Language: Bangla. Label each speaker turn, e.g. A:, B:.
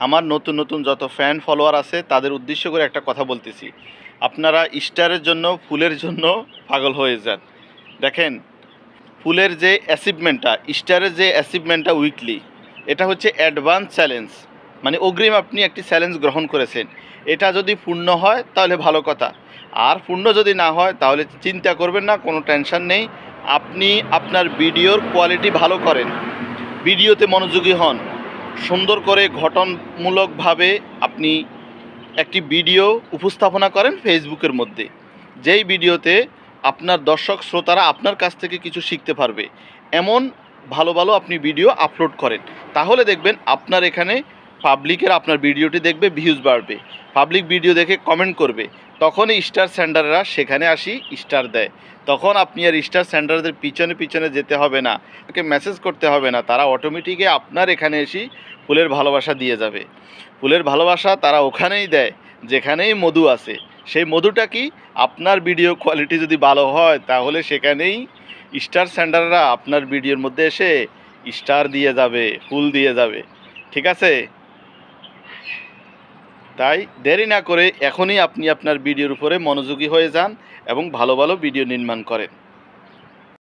A: আমার নতুন নতুন যত ফ্যান ফলোয়ার আছে তাদের উদ্দেশ্য করে একটা কথা বলতেছি। আপনারা স্টারের জন্য, ফুলের জন্য পাগল হয়ে যান। দেখেন, ফুলের যে অ্যাচিভমেন্টটা, স্টারের যে অ্যাচিভমেন্টটা উইকলি, এটা হচ্ছে অ্যাডভান্স চ্যালেঞ্জ। মানে অগ্রিম আপনি একটি চ্যালেঞ্জ গ্রহণ করেছেন। এটা যদি পূর্ণ হয় তাহলে ভালো কথা, আর পূর্ণ যদি না হয় তাহলে চিন্তা করবেন না, কোনো টেনশন নেই। আপনি আপনার ভিডিওর কোয়ালিটি ভালো করেন, ভিডিওতে মনোযোগী হন, সুন্দর করে গঠনমূলকভাবে আপনি একটি ভিডিও উপস্থাপনা করেন ফেসবুকের মধ্যে, যেই ভিডিওতে আপনার দর্শক শ্রোতারা আপনার কাছ থেকে কিছু শিখতে পারবে, এমন ভালো ভালো আপনি ভিডিও আপলোড করেন। তাহলে দেখবেন আপনার এখানে পাবলিকের আপনার ভিডিওটি দেখবে, ভিউজ বাড়বে, পাবলিক ভিডিও দেখে কমেন্ট করবে, তখনই স্টার সেন্ডাররা সেখানে আসি স্টার দেয়। তখন আপনি আর স্টার সেন্ডারদের পিছনে পিছনে যেতে হবে না, তাকে মেসেজ করতে হবে না, তারা অটোমেটিকই আপনার এখানে এসে ফুলের ভালোবাসা দিয়ে যাবে। ফুলের ভালোবাসা তারা ওখানেই দেয় যেখানেই মধু আছে। সেই মধুটা কি? আপনার ভিডিও কোয়ালিটি যদি ভালো হয় তাহলে সেখানেই স্টার সেন্ডাররা আপনার ভিডিওর মধ্যে এসে স্টার দিয়ে যাবে, ফুল দিয়ে যাবে। ঠিক আছে? তাই দেরি না করে এখনই আপনি আপনার ভিডিওর উপরে মনোযোগী হয়ে যান এবং ভালো ভালো ভিডিও নির্মাণ করেন।